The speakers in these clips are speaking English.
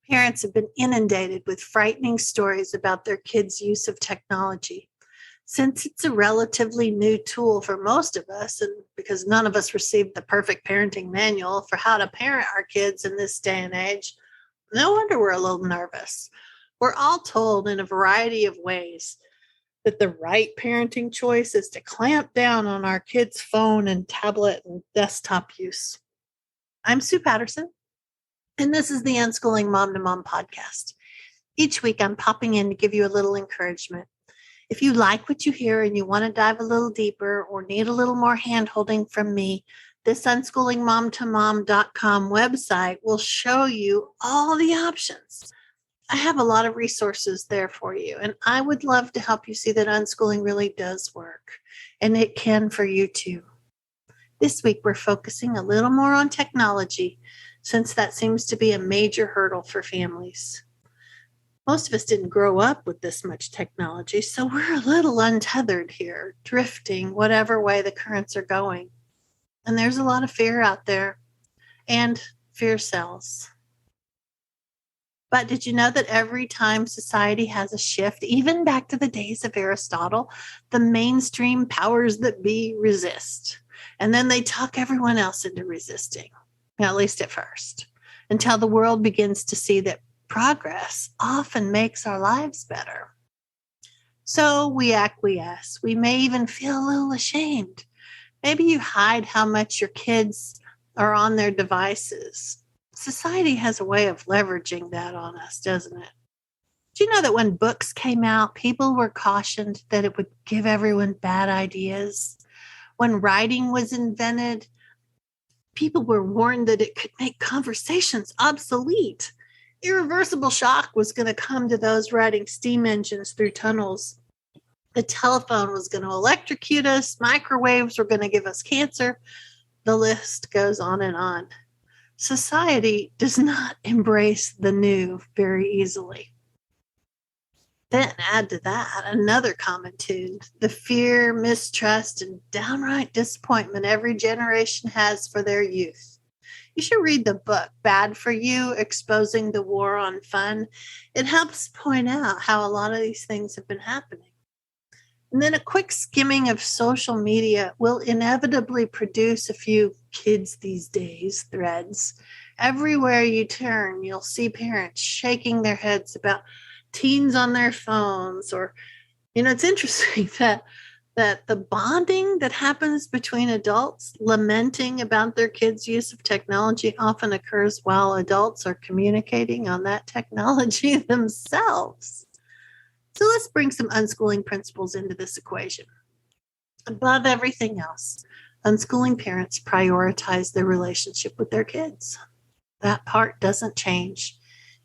Parents have been inundated with frightening stories about their kids' use of technology. Since it's a relatively new tool for most of us, and because none of us received the perfect parenting manual for how to parent our kids in this day and age, no wonder we're a little nervous. We're all told in a variety of ways that the right parenting choice is to clamp down on our kids' phone and tablet and desktop use. I'm Sue Patterson, and this is the Unschooling Mom to Mom podcast. Each week, I'm popping in to give you a little encouragement. If you like what you hear and you want to dive a little deeper or need a little more hand-holding from me, this unschoolingmomtomom.com website will show you all the options. I have a lot of resources there for you, and I would love to help you see that unschooling really does work, and it can for you too. This week, we're focusing a little more on technology, since that seems to be a major hurdle for families. Most of us didn't grow up with this much technology, so we're a little untethered here, drifting whatever way the currents are going. And there's a lot of fear out there, and fear sells. But did you know that every time society has a shift, even back to the days of Aristotle, the mainstream powers that be resist? And then they talk everyone else into resisting, at least at first, until the world begins to see that progress often makes our lives better. So we acquiesce. We may even feel a little ashamed. Maybe you hide how much your kids are on their devices. Society has a way of leveraging that on us, doesn't it? Do you know that when books came out, people were cautioned that it would give everyone bad ideas? When writing was invented, people were warned that it could make conversations obsolete. Irreversible shock was going to come to those riding steam engines through tunnels. The telephone was going to electrocute us. Microwaves were going to give us cancer. The list goes on and on. Society does not embrace the new very easily. Then add to that another common tune, the fear, mistrust, and downright disappointment every generation has for their youth. You should read the book, Bad for You, Exposing the War on Fun. It helps point out how a lot of these things have been happening. And then a quick skimming of social media will inevitably produce a few kids these days threads. Everywhere you turn, you'll see parents shaking their heads about teens on their phones. Or, it's interesting that the bonding that happens between adults lamenting about their kids' use of technology often occurs while adults are communicating on that technology themselves. So let's bring some unschooling principles into this equation. Above everything else, unschooling parents prioritize their relationship with their kids. That part doesn't change,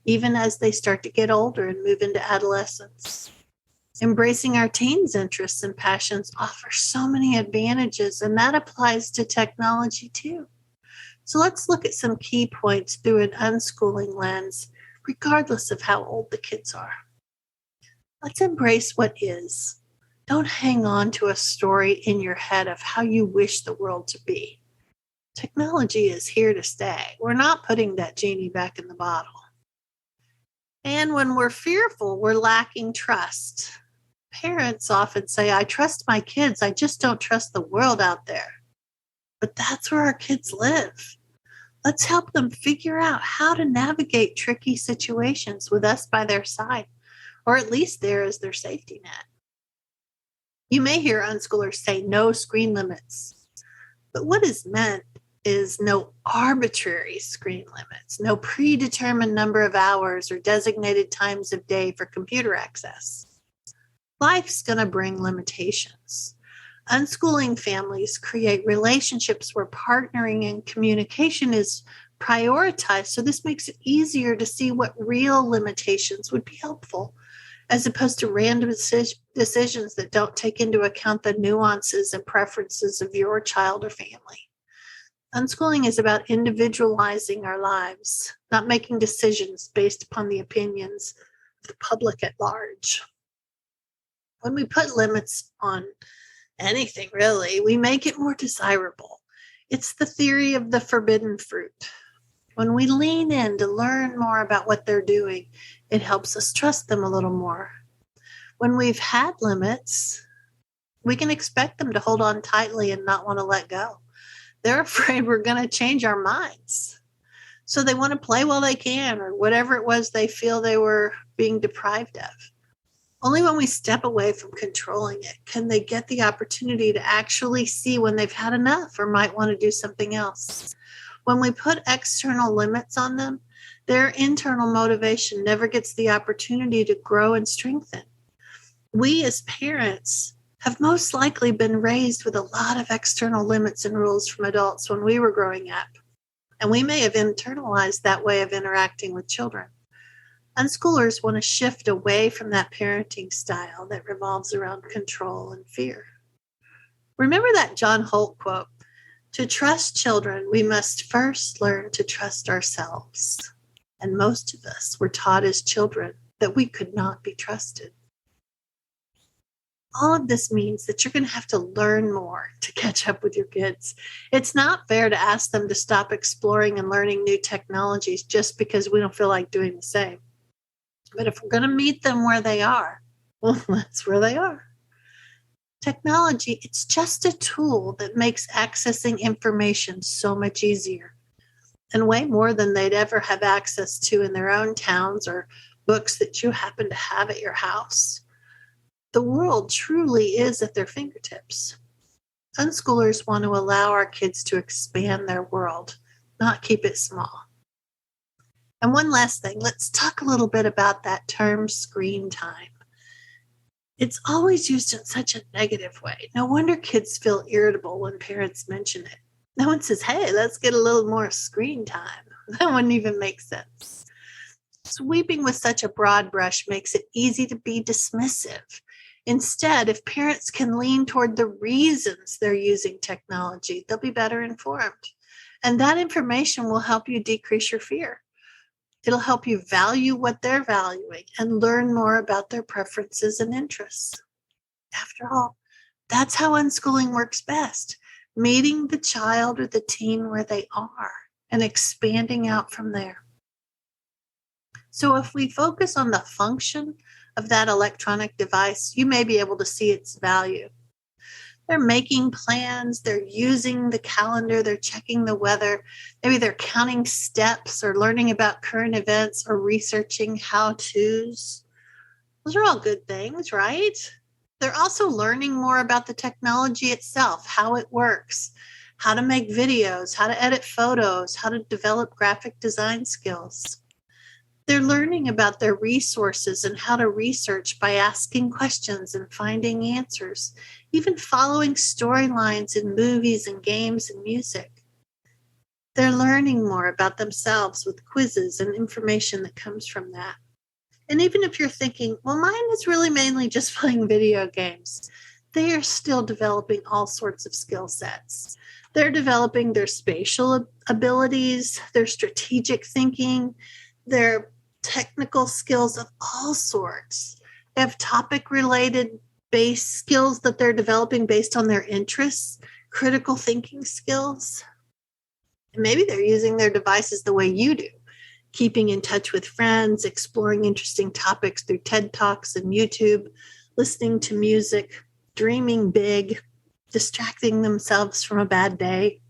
even as they start to get older and move into adolescence. Embracing our teens' interests and passions offers so many advantages, and that applies to technology too. So let's look at some key points through an unschooling lens, regardless of how old the kids are. Let's embrace what is. Don't hang on to a story in your head of how you wish the world to be. Technology is here to stay. We're not putting that genie back in the bottle. And when we're fearful, we're lacking trust. Parents often say, I trust my kids, I just don't trust the world out there. But that's where our kids live. Let's help them figure out how to navigate tricky situations with us by their side, or at least there as their safety net. You may hear unschoolers say no screen limits, but what is meant is no arbitrary screen limits, no predetermined number of hours or designated times of day for computer access. Life's going to bring limitations. Unschooling families create relationships where partnering and communication is prioritized, so this makes it easier to see what real limitations would be helpful, as opposed to random decisions that don't take into account the nuances and preferences of your child or family. Unschooling is about individualizing our lives, not making decisions based upon the opinions of the public at large. When we put limits on anything, really, we make it more desirable. It's the theory of the forbidden fruit. When we lean in to learn more about what they're doing, it helps us trust them a little more. When we've had limits, we can expect them to hold on tightly and not want to let go. They're afraid we're going to change our minds. So they want to play while they can, or whatever it was they feel they were being deprived of. Only when we step away from controlling it can they get the opportunity to actually see when they've had enough or might want to do something else. When we put external limits on them, their internal motivation never gets the opportunity to grow and strengthen. We as parents have most likely been raised with a lot of external limits and rules from adults when we were growing up, and we may have internalized that way of interacting with children. Unschoolers want to shift away from that parenting style that revolves around control and fear. Remember that John Holt quote, "To trust children, we must first learn to trust ourselves." And most of us were taught as children that we could not be trusted. All of this means that you're going to have to learn more to catch up with your kids. It's not fair to ask them to stop exploring and learning new technologies just because we don't feel like doing the same. But if we're going to meet them where they are, well, that's where they are. Technology, it's just a tool that makes accessing information so much easier, and way more than they'd ever have access to in their own towns or books that you happen to have at your house. The world truly is at their fingertips. Unschoolers want to allow our kids to expand their world, not keep it small. And one last thing, let's talk a little bit about that term screen time. It's always used in such a negative way. No wonder kids feel irritable when parents mention it. No one says, hey, let's get a little more screen time. That wouldn't even make sense. Sweeping with such a broad brush makes it easy to be dismissive. Instead, if parents can lean toward the reasons they're using technology, they'll be better informed. And that information will help you decrease your fear. It'll help you value what they're valuing and learn more about their preferences and interests. After all, that's how unschooling works best, meeting the child or the teen where they are and expanding out from there. So if we focus on the function of that electronic device, you may be able to see its value. They're making plans, they're using the calendar, they're checking the weather, maybe they're counting steps or learning about current events or researching how-tos. Those are all good things, right? They're also learning more about the technology itself, how it works, how to make videos, how to edit photos, how to develop graphic design skills. They're learning about their resources and how to research by asking questions and finding answers, even following storylines in movies and games and music. They're learning more about themselves with quizzes and information that comes from that. And even if you're thinking, well, mine is really mainly just playing video games, they are still developing all sorts of skill sets. They're developing their spatial abilities, their strategic thinking, their technical skills of all sorts. They have topic-related base skills that they're developing based on their interests, critical thinking skills. And maybe they're using their devices the way you do, keeping in touch with friends, exploring interesting topics through TED Talks and YouTube, listening to music, dreaming big, distracting themselves from a bad day.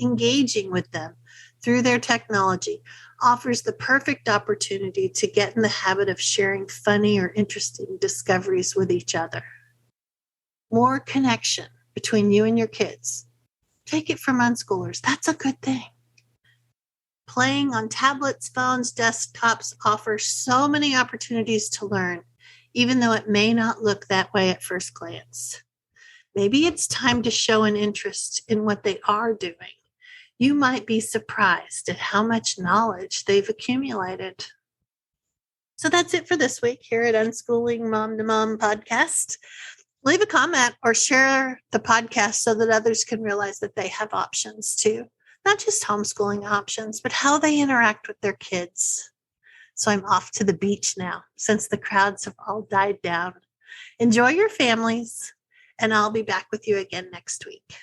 Engaging with them through their technology offers the perfect opportunity to get in the habit of sharing funny or interesting discoveries with each other. More connection between you and your kids. Take it from unschoolers. That's a good thing. Playing on tablets, phones, desktops offers so many opportunities to learn, even though it may not look that way at first glance. Maybe it's time to show an interest in what they are doing. You might be surprised at how much knowledge they've accumulated. So that's it for this week here at Unschooling Mom to Mom podcast. Leave a comment or share the podcast so that others can realize that they have options too. Not just homeschooling options, but how they interact with their kids. So I'm off to the beach now since the crowds have all died down. Enjoy your families, and I'll be back with you again next week.